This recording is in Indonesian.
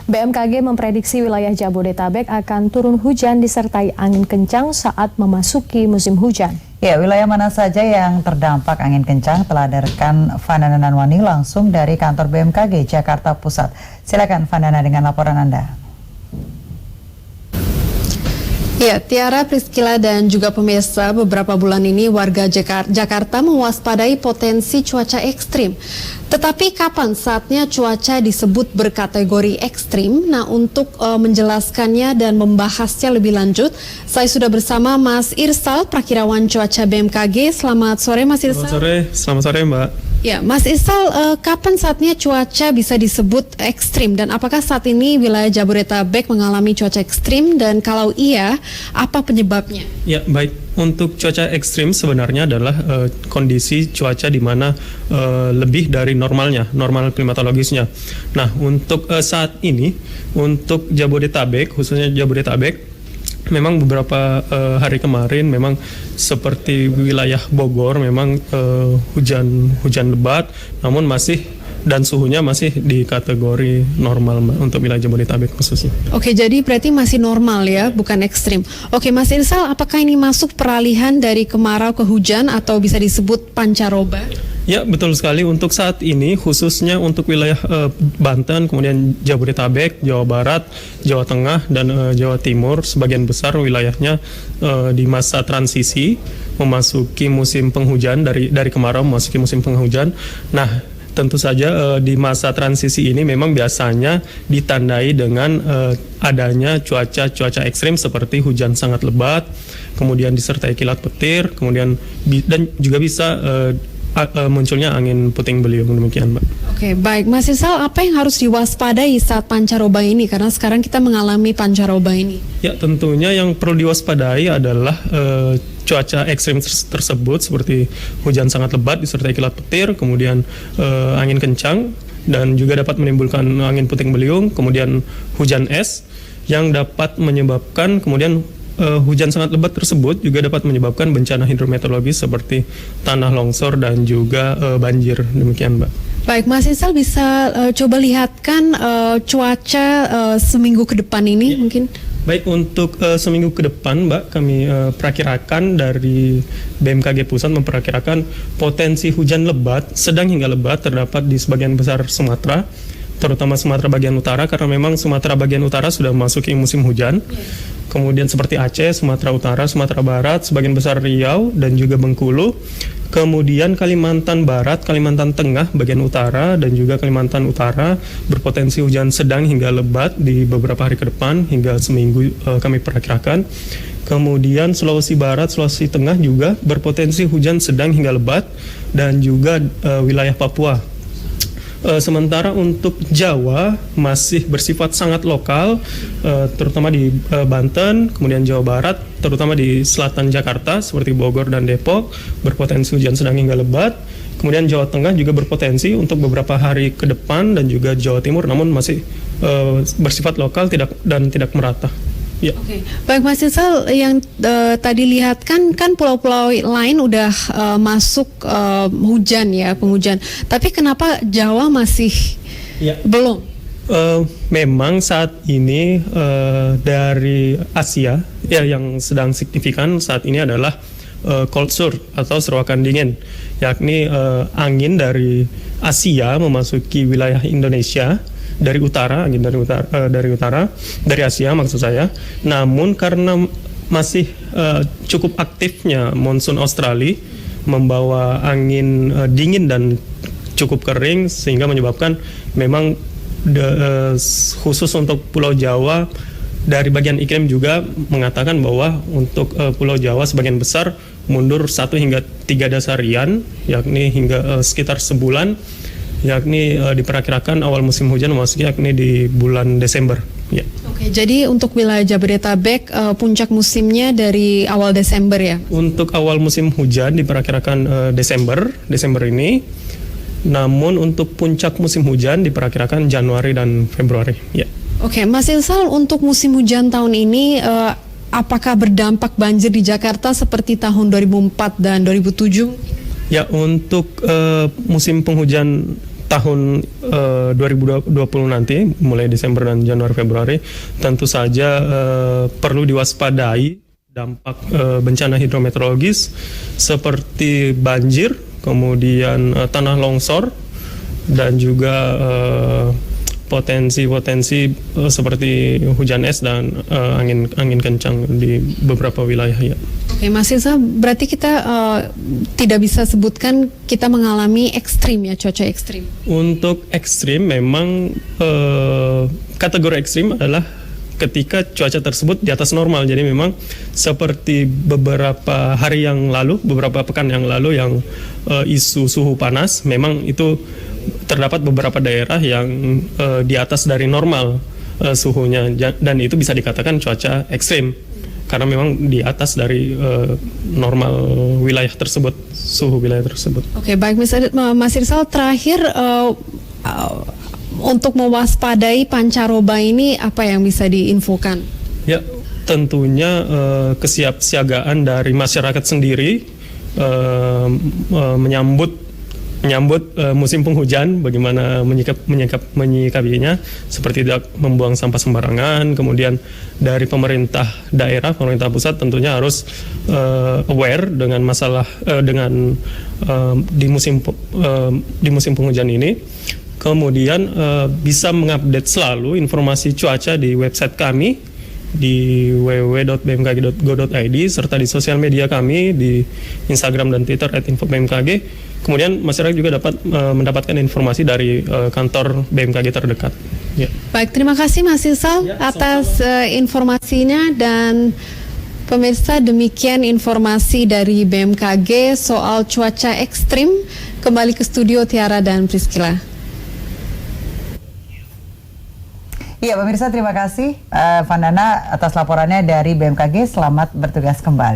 BMKG memprediksi wilayah Jabodetabek akan turun hujan disertai angin kencang saat memasuki musim hujan. Ya, wilayah mana saja yang terdampak angin kencang telah direkan Vandana Nanwani langsung dari kantor BMKG Jakarta Pusat. Silakan Vandana dengan laporan Anda. Ya, Tiara, Priscila dan juga pemirsa, beberapa bulan ini warga Jakarta mewaspadai potensi cuaca ekstrim. Tetapi kapan saatnya cuaca disebut berkategori ekstrim? Nah, untuk menjelaskannya dan membahasnya lebih lanjut, saya sudah bersama Mas Irsal, Prakirawan Cuaca BMKG. Selamat sore, Mas Irsal. Selamat sore, Mbak. Ya, Mas Irsal, kapan saatnya cuaca bisa disebut ekstrim? Dan apakah saat ini wilayah Jabodetabek mengalami cuaca ekstrim? Dan kalau iya, apa penyebabnya? Ya, baik. Untuk cuaca ekstrim sebenarnya adalah kondisi cuaca di mana lebih dari normalnya, normal klimatologisnya. Nah, untuk saat ini, untuk Jabodetabek, khususnya Jabodetabek, memang beberapa hari kemarin memang seperti wilayah Bogor memang hujan lebat, namun masih dan suhunya masih di kategori normal, Mbak, untuk wilayah Jabodetabek khususnya. Oke, jadi berarti masih normal ya, bukan ekstrim. Oke, Mas Irsal, apakah ini masuk peralihan dari kemarau ke hujan atau bisa disebut pancaroba? Ya, betul sekali. Untuk saat ini, khususnya untuk wilayah Banten, kemudian Jabodetabek, Jawa Barat, Jawa Tengah, dan Jawa Timur, sebagian besar wilayahnya di masa transisi memasuki musim penghujan, dari kemarau memasuki musim penghujan. Nah, tentu saja di masa transisi ini memang biasanya ditandai dengan adanya cuaca ekstrim seperti hujan sangat lebat, kemudian disertai kilat petir, kemudian dan juga bisa munculnya angin puting beliung, demikian, Mbak. Oke, baik. Mas Irsal, apa yang harus diwaspadai saat pancaroba ini? Karena sekarang kita mengalami pancaroba ini. Ya, tentunya yang perlu diwaspadai adalah cuaca ekstrim tersebut seperti hujan sangat lebat disertai kilat petir, kemudian angin kencang, dan juga dapat menimbulkan angin puting beliung, kemudian hujan es yang dapat menyebabkan kemudian hujan sangat lebat tersebut juga dapat menyebabkan bencana hidrometeorologis seperti tanah longsor dan juga banjir, demikian, Mbak. Baik, Mas Irsal bisa coba lihatkan cuaca seminggu ke depan ini mungkin? Baik, untuk seminggu ke depan, Mbak, kami perakirakan dari BMKG Pusat memperakirakan potensi hujan lebat, sedang hingga lebat terdapat di sebagian besar Sumatera, terutama Sumatera bagian utara, karena memang Sumatera bagian utara sudah memasuki musim hujan. Kemudian seperti Aceh, Sumatera Utara, Sumatera Barat, sebagian besar Riau, dan juga Bengkulu. Kemudian Kalimantan Barat, Kalimantan Tengah bagian utara, dan juga Kalimantan Utara berpotensi hujan sedang hingga lebat di beberapa hari ke depan, hingga seminggu kami perakirakan. Kemudian Sulawesi Barat, Sulawesi Tengah juga berpotensi hujan sedang hingga lebat, dan juga wilayah Papua. Sementara untuk Jawa masih bersifat sangat lokal, terutama di Banten, kemudian Jawa Barat, terutama di selatan Jakarta seperti Bogor dan Depok, berpotensi hujan sedang hingga lebat. Kemudian Jawa Tengah juga berpotensi untuk beberapa hari ke depan, dan juga Jawa Timur, namun masih bersifat lokal dan tidak merata. Ya. Oke, baik Mas Irsal, yang tadi lihat kan pulau-pulau lain udah masuk hujan ya, penghujan. Tapi kenapa Jawa masih belum? Memang saat ini dari Asia ya yang sedang signifikan saat ini adalah cold surge atau serokan dingin, yakni angin dari Asia memasuki wilayah Indonesia. Dari utara, angin dari Asia maksud saya. Namun karena masih cukup aktifnya monsun Australia membawa angin dingin dan cukup kering, sehingga menyebabkan memang khusus untuk Pulau Jawa, dari bagian iklim juga mengatakan bahwa untuk Pulau Jawa sebagian besar mundur 1 hingga 3 dasarian, yakni hingga sekitar sebulan, yakni diperkirakan awal musim hujan memasuki yakni di bulan Desember. Ya. Oke, jadi untuk wilayah Jabodetabek puncak musimnya dari awal Desember ya? Untuk awal musim hujan diperkirakan Desember ini. Namun untuk puncak musim hujan diperkirakan Januari dan Februari. Ya. Oke, Mas Irsal, untuk musim hujan tahun ini apakah berdampak banjir di Jakarta seperti tahun 2004 dan 2007? Ya, untuk musim penghujan tahun 2020 nanti, mulai Desember dan Januari Februari, tentu saja perlu diwaspadai dampak bencana hidrometeorologis seperti banjir, kemudian tanah longsor, dan juga potensi-potensi seperti hujan es dan angin kencang di beberapa wilayah ya. Oke, Mas Irsa, berarti kita tidak bisa sebutkan kita mengalami ekstrim ya, cuaca ekstrim. Untuk ekstrim memang kategori ekstrim adalah ketika cuaca tersebut di atas normal. Jadi memang seperti beberapa hari yang lalu, beberapa pekan yang lalu yang isu suhu panas, memang itu terdapat beberapa daerah yang di atas dari normal suhunya, dan itu bisa dikatakan cuaca ekstrim karena memang di atas dari normal wilayah tersebut, suhu wilayah tersebut. Oke, baik Mas Irsal, terakhir untuk mewaspadai pancaroba ini apa yang bisa diinfokan? Ya, tentunya kesiapsiagaan dari masyarakat sendiri menyambut musim penghujan, bagaimana menyikapinya, seperti tidak membuang sampah sembarangan. Kemudian dari pemerintah daerah, pemerintah pusat tentunya harus aware dengan masalah di musim penghujan ini. Kemudian bisa mengupdate selalu informasi cuaca di website kami di www.bmkg.go.id serta di sosial media kami di Instagram dan Twitter @info_bmkg. Kemudian masyarakat juga dapat mendapatkan informasi dari kantor BMKG terdekat. Ya. Baik, terima kasih Mas Irsal atas informasinya, dan pemirsa, demikian informasi dari BMKG soal cuaca ekstrim. Kembali ke studio Tiara dan Priscila. Iya pemirsa, terima kasih Vandana atas laporannya dari BMKG. Selamat bertugas kembali.